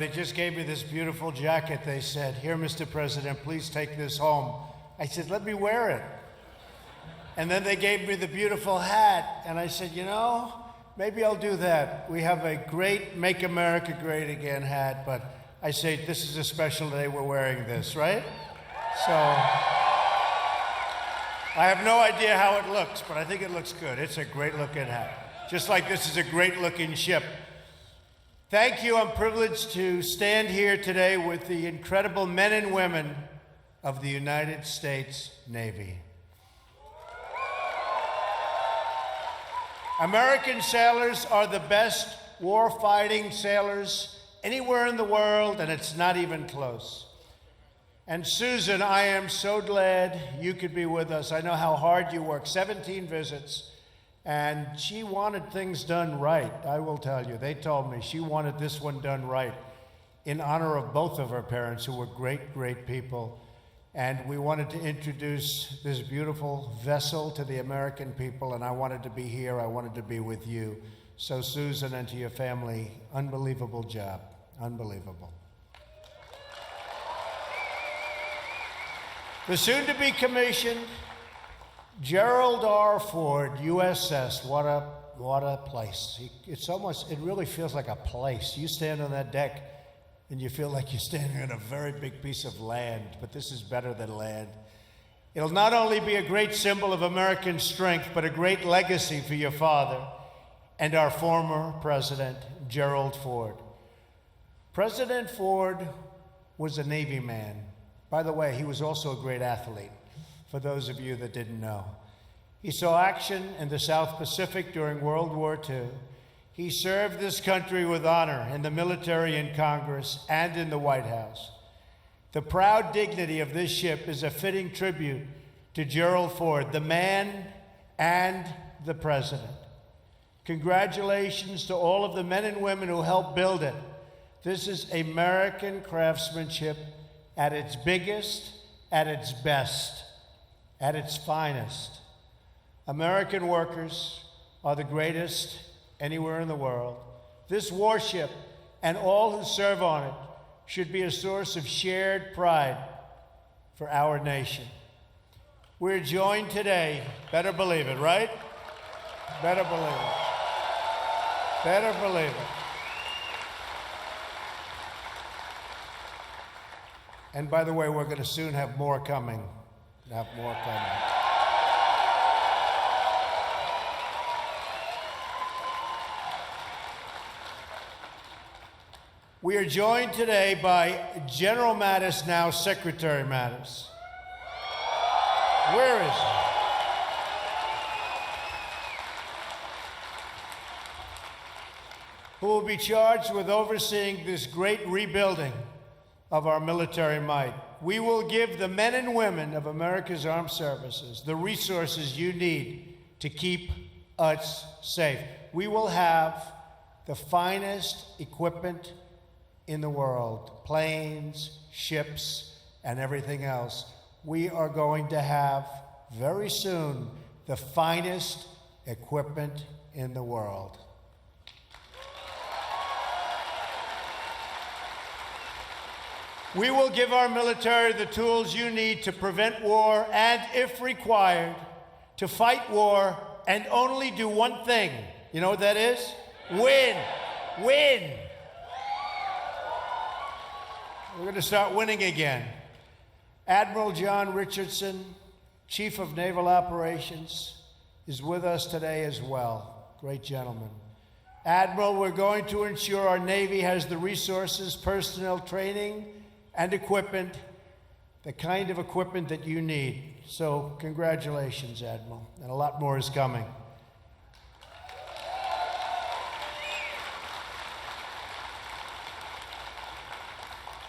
They just gave me this beautiful jacket. They said, "Here, Mr. President, please take this home." I said, "Let me wear it." And then they gave me the beautiful hat, and I said, maybe I'll do that. We have a great Make America Great Again hat, but I say, this is a special day, we're wearing this, right? So, I have no idea how it looks, but I think it looks good. It's a great looking hat. Just like this is a great looking ship. Thank you. I'm privileged to stand here today with the incredible men and women of the United States Navy. American sailors are the best war-fighting sailors anywhere in the world, and it's not even close. And Susan, I am so glad you could be with us. I know how hard you work, 17 visits. And she wanted things done right, I will tell you. They told me she wanted this one done right in honor of both of her parents, who were great, great people. And we wanted to introduce this beautiful vessel to the American people, and I wanted to be here. I wanted to be with you. So, Susan, and to your family, unbelievable job. Unbelievable. The soon-to-be commissioned Gerald R. Ford, USS, what a place. It really feels like a place. You stand on that deck and you feel like you're standing on a very big piece of land, but this is better than land. It'll not only be a great symbol of American strength, but a great legacy for your father and our former president, Gerald Ford. President Ford was a Navy man. By the way, he was also a great athlete, for those of you that didn't know. He saw action in the South Pacific during World War II. He served this country with honor in the military and Congress and in the White House. The proud dignity of this ship is a fitting tribute to Gerald Ford, the man and the president. Congratulations to all of the men and women who helped build it. This is American craftsmanship at its biggest, at its best, at its finest. American workers are the greatest anywhere in the world. This warship and all who serve on it should be a source of shared pride for our nation. We're joined today, better believe it, right? Better believe it. Better believe it. And by the way, we're going to soon have more coming. We are joined today by General Mattis, now Secretary Mattis. Where is he? Who will be charged with overseeing this great rebuilding of our military might. We will give the men and women of America's armed services the resources you need to keep us safe. We will have the finest equipment in the world, planes, ships, and everything else. We are going to have, very soon, the finest equipment in the world. We will give our military the tools you need to prevent war and, if required, to fight war and only do one thing. You know what that is? Win. Win. We're going to start winning again. Admiral John Richardson, Chief of Naval Operations, is with us today as well. Great gentleman. Admiral, we're going to ensure our Navy has the resources, personnel, training, and equipment, the kind of equipment that you need. So congratulations, Admiral, and a lot more is coming.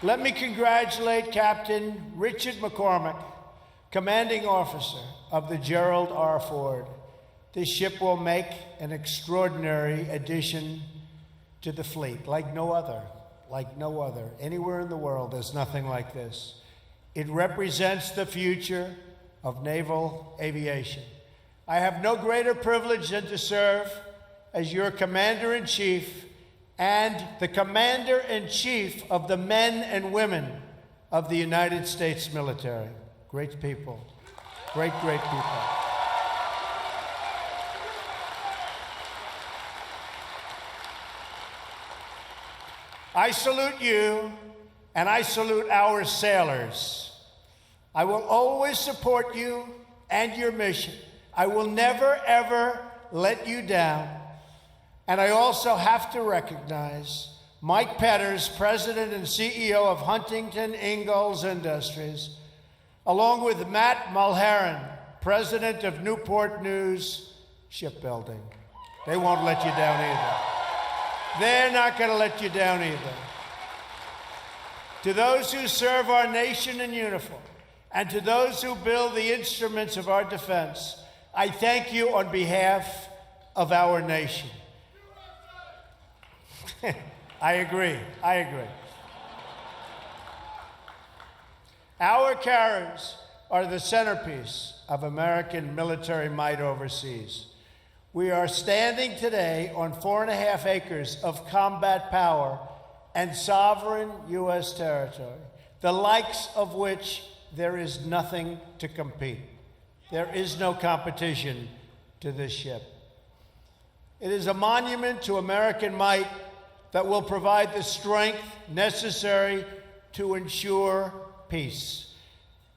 Let me congratulate Captain Richard McCormick, Commanding Officer of the Gerald R. Ford. This ship will make an extraordinary addition to the fleet, like no other. Anywhere in the world, there's nothing like this. It represents the future of naval aviation. I have no greater privilege than to serve as your Commander-in-Chief and the Commander-in-Chief of the men and women of the United States military. Great people. Great, great people. I salute you, and I salute our sailors. I will always support you and your mission. I will never, ever let you down. And I also have to recognize Mike Petters, President and CEO of Huntington Ingalls Industries, along with Matt Mulheron, President of Newport News Shipbuilding. They won't let you down either. They're not going to let you down either. To those who serve our nation in uniform, and to those who build the instruments of our defense, I thank you on behalf of our nation. I agree. Our carriers are the centerpiece of American military might overseas. We are standing today on 4.5 acres of combat power and sovereign U.S. territory, the likes of which there is nothing to compete. There is no competition to this ship. It is a monument to American might that will provide the strength necessary to ensure peace.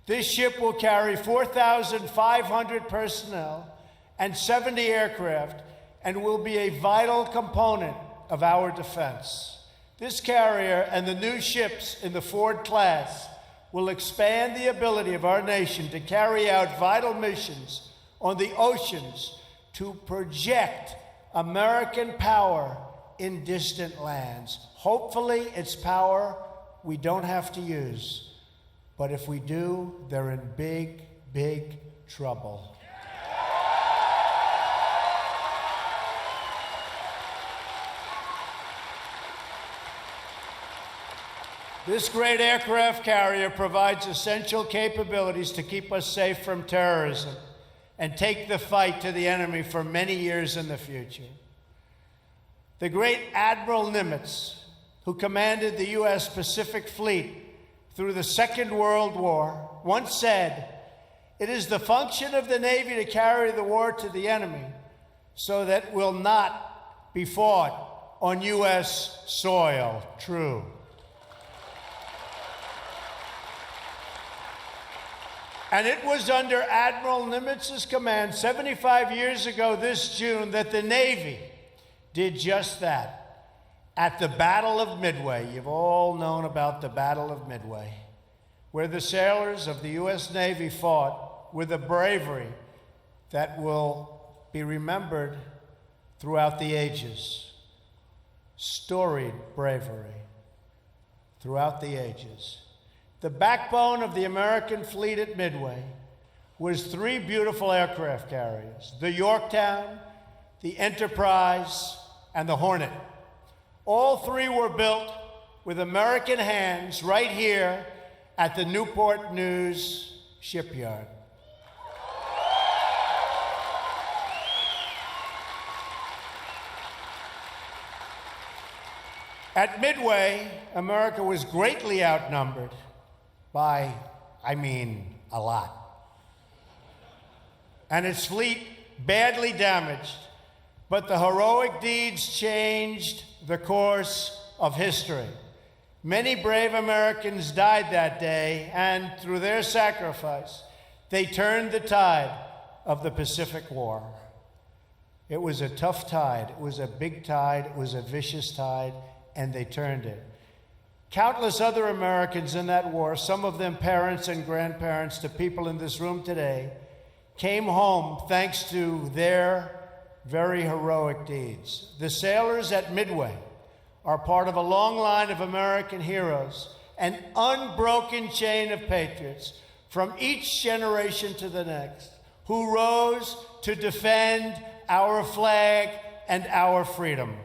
This ship will carry 4,500 personnel and 70 aircraft and will be a vital component of our defense. This carrier and the new ships in the Ford class will expand the ability of our nation to carry out vital missions on the oceans to project American power in distant lands. Hopefully, it's power we don't have to use. But if we do, they're in big, big trouble. This great aircraft carrier provides essential capabilities to keep us safe from terrorism and take the fight to the enemy for many years in the future. The great Admiral Nimitz, who commanded the U.S. Pacific Fleet through the Second World War, once said, "It is the function of the Navy to carry the war to the enemy so that it will not be fought on U.S. soil." True. And it was under Admiral Nimitz's command 75 years ago this June that the Navy did just that. At the Battle of Midway, you've all known about the Battle of Midway, where the sailors of the U.S. Navy fought with a bravery that will be remembered throughout the ages. Storied bravery throughout the ages. The backbone of the American fleet at Midway was 3 beautiful aircraft carriers, the Yorktown, the Enterprise, and the Hornet. All 3 were built with American hands right here at the Newport News shipyard. At Midway, America was greatly outnumbered by, a lot. And its fleet badly damaged, but the heroic deeds changed the course of history. Many brave Americans died that day, and through their sacrifice, they turned the tide of the Pacific War. It was a tough tide. It was a big tide. It was a vicious tide, and they turned it. Countless other Americans in that war, some of them parents and grandparents to people in this room today, came home thanks to their very heroic deeds. The sailors at Midway are part of a long line of American heroes, an unbroken chain of patriots from each generation to the next, who rose to defend our flag and our freedom.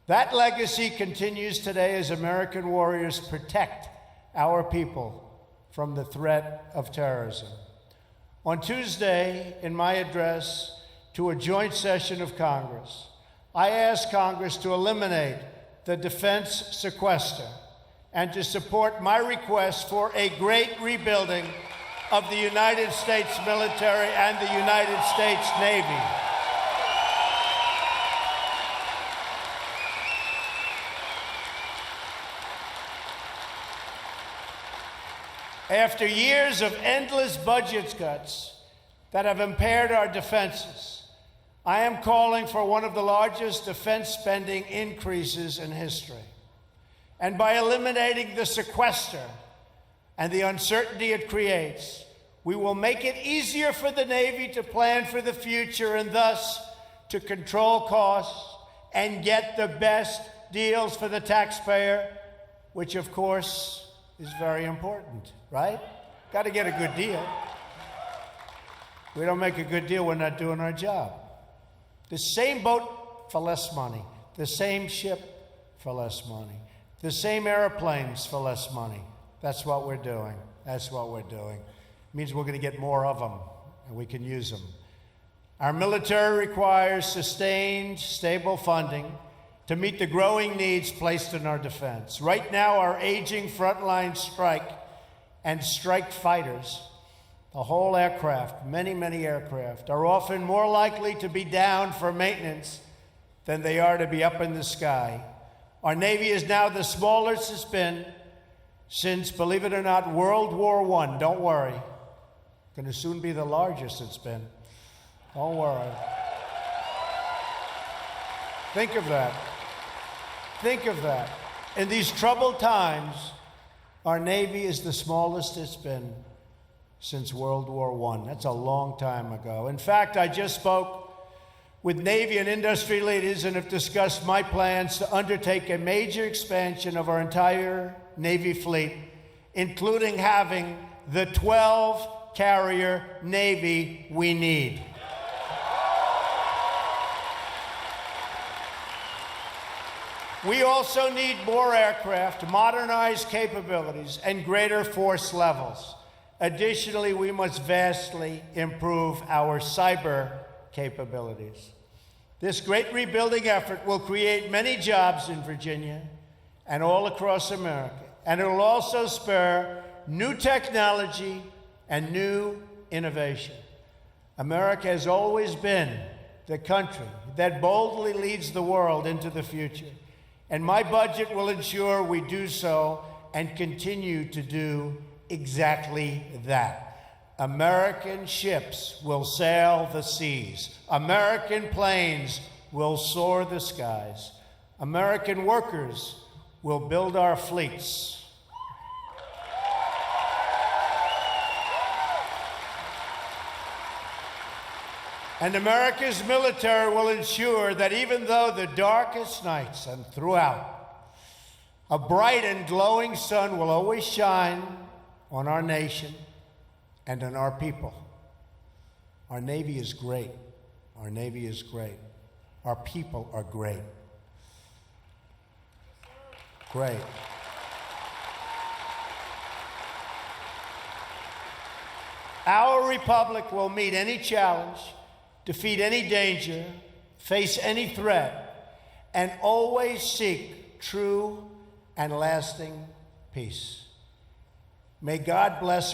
That legacy continues today as American warriors protect our people from the threat of terrorism. On Tuesday, in my address to a joint session of Congress, I ask Congress to eliminate the defense sequester and to support my request for a great rebuilding of the United States military and the United States Navy. After years of endless budget cuts that have impaired our defenses, I am calling for one of the largest defense spending increases in history. And by eliminating the sequester and the uncertainty it creates, we will make it easier for the Navy to plan for the future and thus to control costs and get the best deals for the taxpayer, which of course is very important, right? Got to get a good deal. We don't make a good deal, we're not doing our job. The same boat for less money, the same ship for less money, the same airplanes for less money. That's what we're doing. That's what we're doing. It means we're going to get more of them, and we can use them. Our military requires sustained, stable funding to meet the growing needs placed in our defense. Right now, our aging frontline strike and strike fighters, the whole aircraft, many, many aircraft, are often more likely to be down for maintenance than they are to be up in the sky. Our Navy is now the smallest it's been since, believe it or not, World War I. Don't worry. Going to soon be the largest it's been. Don't worry. Think of that. Think of that. In these troubled times, our Navy is the smallest it's been since World War I. That's a long time ago. In fact, I just spoke with Navy and industry leaders and have discussed my plans to undertake a major expansion of our entire Navy fleet, including having the 12-carrier Navy we need. We also need more aircraft, modernized capabilities, and greater force levels. Additionally, we must vastly improve our cyber capabilities. This great rebuilding effort will create many jobs in Virginia and all across America, and it will also spur new technology and new innovation. America has always been the country that boldly leads the world into the future, and my budget will ensure we do so and continue to do exactly that. American ships will sail the seas. American planes will soar the skies. American workers will build our fleets. And America's military will ensure that even though the darkest nights and throughout, a bright and glowing sun will always shine on our nation and on our people. Our Navy is great. Our Navy is great. Our people are great. Great. Our republic will meet any challenge, defeat any danger, face any threat, and always seek true and lasting peace. May God bless